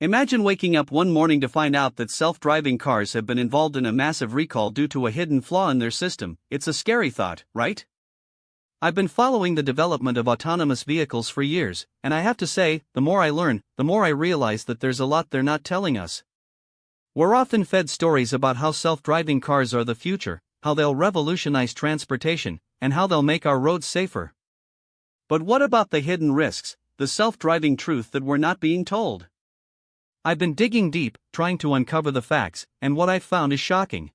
Imagine waking up one morning to find out that self-driving cars have been involved in a massive recall due to a hidden flaw in their system. It's a scary thought, right? I've been following the development of autonomous vehicles for years, and I have to say, the more I learn, the more I realize that there's a lot they're not telling us. We're often fed stories about how self-driving cars are the future, how they'll revolutionize transportation, and how they'll make our roads safer. But what about the hidden risks, the self-driving truth that we're not being told? I've been digging deep, trying to uncover the facts, and what I've found is shocking.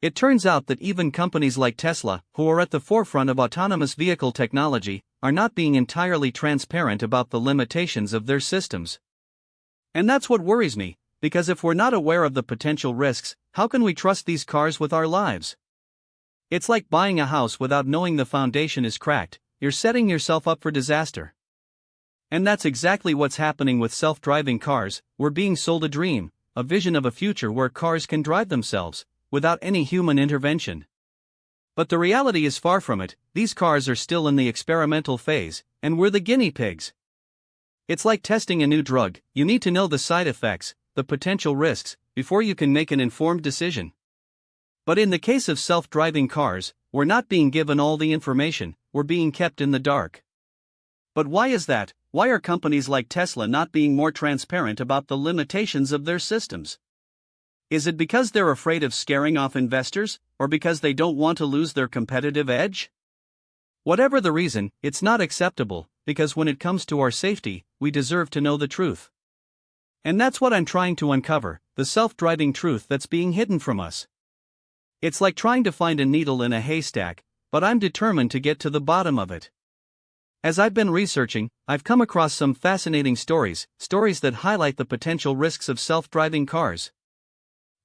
It turns out that even companies like Tesla, who are at the forefront of autonomous vehicle technology, are not being entirely transparent about the limitations of their systems. And that's what worries me, because if we're not aware of the potential risks, how can we trust these cars with our lives? It's like buying a house without knowing the foundation is cracked. You're setting yourself up for disaster. And that's exactly what's happening with self-driving cars. We're being sold a dream, a vision of a future where cars can drive themselves, without any human intervention. But the reality is far from it. These cars are still in the experimental phase, and we're the guinea pigs. It's like testing a new drug. You need to know the side effects, the potential risks, before you can make an informed decision. But in the case of self-driving cars, we're not being given all the information, we're being kept in the dark. But why is that? Why are companies like Tesla not being more transparent about the limitations of their systems? Is it because they're afraid of scaring off investors, or because they don't want to lose their competitive edge? Whatever the reason, it's not acceptable, because when it comes to our safety, we deserve to know the truth. And that's what I'm trying to uncover, the self-driving truth that's being hidden from us. It's like trying to find a needle in a haystack, but I'm determined to get to the bottom of it. As I've been researching, I've come across some fascinating stories that highlight the potential risks of self-driving cars.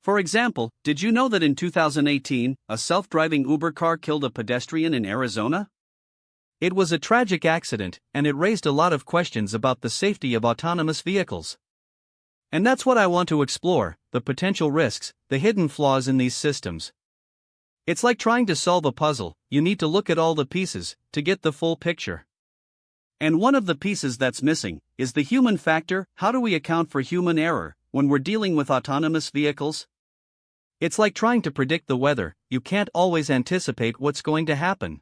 For example, did you know that in 2018, a self-driving Uber car killed a pedestrian in Arizona? It was a tragic accident, and it raised a lot of questions about the safety of autonomous vehicles. And that's what I want to explore, the potential risks, the hidden flaws in these systems. It's like trying to solve a puzzle. You need to look at all the pieces to get the full picture. And one of the pieces that's missing is the human factor. How do we account for human error when we're dealing with autonomous vehicles? It's like trying to predict the weather. You can't always anticipate what's going to happen.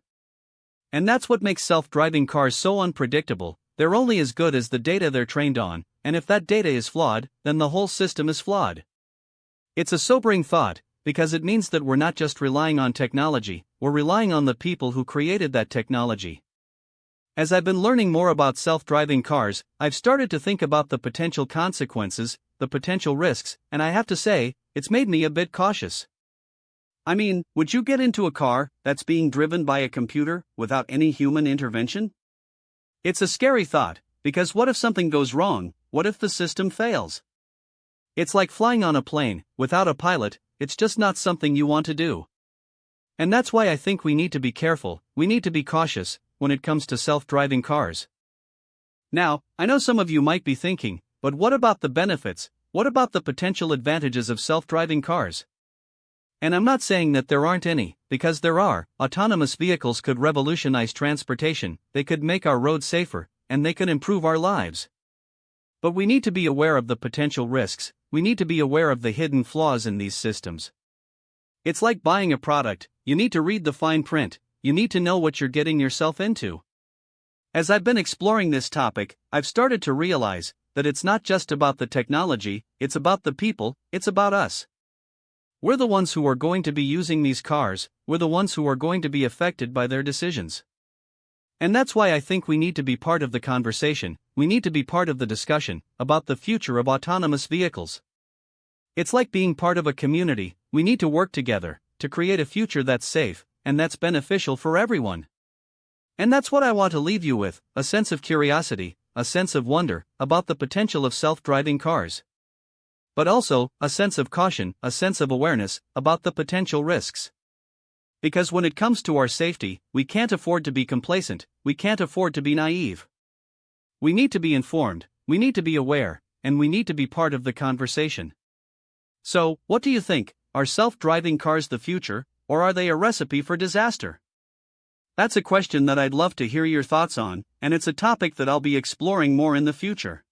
And that's what makes self-driving cars so unpredictable. They're only as good as the data they're trained on, and if that data is flawed, then the whole system is flawed. It's a sobering thought, because it means that we're not just relying on technology, we're relying on the people who created that technology. As I've been learning more about self-driving cars, I've started to think about the potential consequences, the potential risks, and I have to say, it's made me a bit cautious. I mean, would you get into a car that's being driven by a computer without any human intervention? It's a scary thought, because what if something goes wrong? What if the system fails? It's like flying on a plane without a pilot. It's just not something you want to do. And that's why I think we need to be careful, we need to be cautious when it comes to self-driving cars. Now, I know some of you might be thinking, but what about the benefits? What about the potential advantages of self-driving cars? And I'm not saying that there aren't any, because there are. Autonomous vehicles could revolutionize transportation, they could make our roads safer, and they could improve our lives. But we need to be aware of the potential risks, we need to be aware of the hidden flaws in these systems. It's like buying a product, you need to read the fine print, you need to know what you're getting yourself into. As I've been exploring this topic, I've started to realize that it's not just about the technology, it's about the people, it's about us. We're the ones who are going to be using these cars, we're the ones who are going to be affected by their decisions. And that's why I think we need to be part of the conversation, we need to be part of the discussion about the future of autonomous vehicles. It's like being part of a community, we need to work together to create a future that's safe and that's beneficial for everyone. And that's what I want to leave you with, a sense of curiosity, a sense of wonder about the potential of self-driving cars. But also, a sense of caution, a sense of awareness about the potential risks. Because when it comes to our safety, we can't afford to be complacent, we can't afford to be naive. We need to be informed, we need to be aware, and we need to be part of the conversation. So, what do you think? Are self-driving cars the future, or are they a recipe for disaster? That's a question that I'd love to hear your thoughts on, and it's a topic that I'll be exploring more in the future.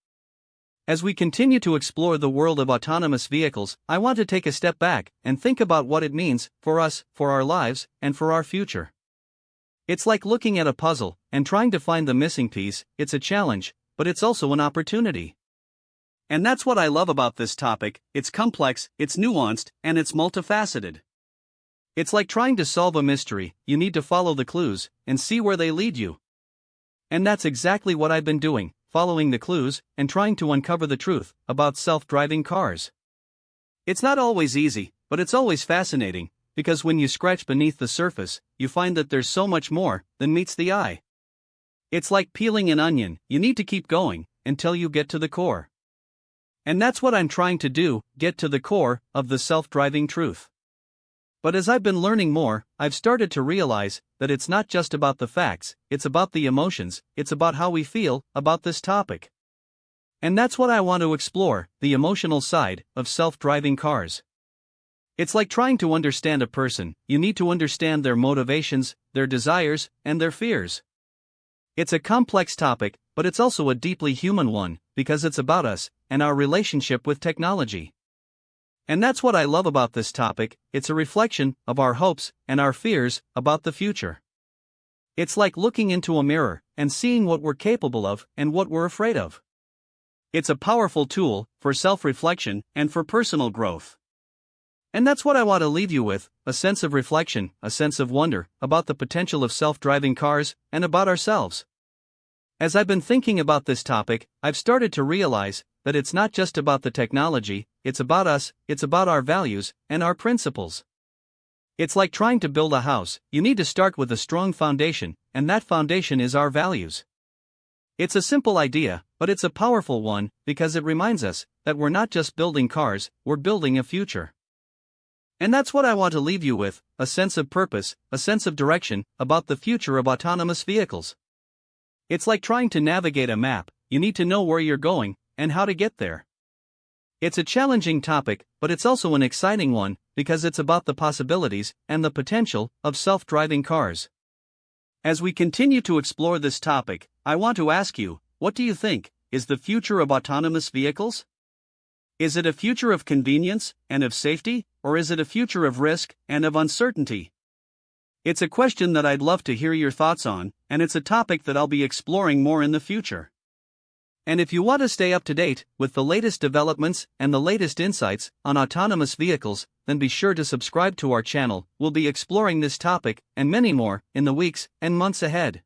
As we continue to explore the world of autonomous vehicles, I want to take a step back and think about what it means for us, for our lives, and for our future. It's like looking at a puzzle and trying to find the missing piece. It's a challenge, but it's also an opportunity. And that's what I love about this topic. It's complex, it's nuanced, and it's multifaceted. It's like trying to solve a mystery. You need to follow the clues and see where they lead you. And that's exactly what I've been doing, following the clues and trying to uncover the truth about self-driving cars. It's not always easy, but it's always fascinating, because when you scratch beneath the surface, you find that there's so much more than meets the eye. It's like peeling an onion. You need to keep going until you get to the core. And that's what I'm trying to do, get to the core of the self-driving truth. But as I've been learning more, I've started to realize that it's not just about the facts, it's about the emotions, it's about how we feel about this topic. And that's what I want to explore, the emotional side of self-driving cars. It's like trying to understand a person. You need to understand their motivations, their desires, and their fears. It's a complex topic, but it's also a deeply human one, because it's about us and our relationship with technology. And that's what I love about this topic. It's a reflection of our hopes and our fears about the future. It's like looking into a mirror and seeing what we're capable of and what we're afraid of. It's a powerful tool for self-reflection and for personal growth. And that's what I want to leave you with, a sense of reflection, a sense of wonder about the potential of self-driving cars and about ourselves. As I've been thinking about this topic, I've started to realize that it's not just about the technology, it's about us, it's about our values and our principles. It's like trying to build a house. You need to start with a strong foundation, and that foundation is our values. It's a simple idea, but it's a powerful one, because it reminds us that we're not just building cars, we're building a future. And that's what I want to leave you with, a sense of purpose, a sense of direction about the future of autonomous vehicles. It's like trying to navigate a map. You need to know where you're going and how to get there. It's a challenging topic, but it's also an exciting one, because it's about the possibilities and the potential of self-driving cars. As we continue to explore this topic, I want to ask you, what do you think is the future of autonomous vehicles? Is it a future of convenience and of safety, or is it a future of risk and of uncertainty? It's a question that I'd love to hear your thoughts on, and it's a topic that I'll be exploring more in the future. And if you want to stay up to date with the latest developments and the latest insights on autonomous vehicles, then be sure to subscribe to our channel. We'll be exploring this topic and many more in the weeks and months ahead.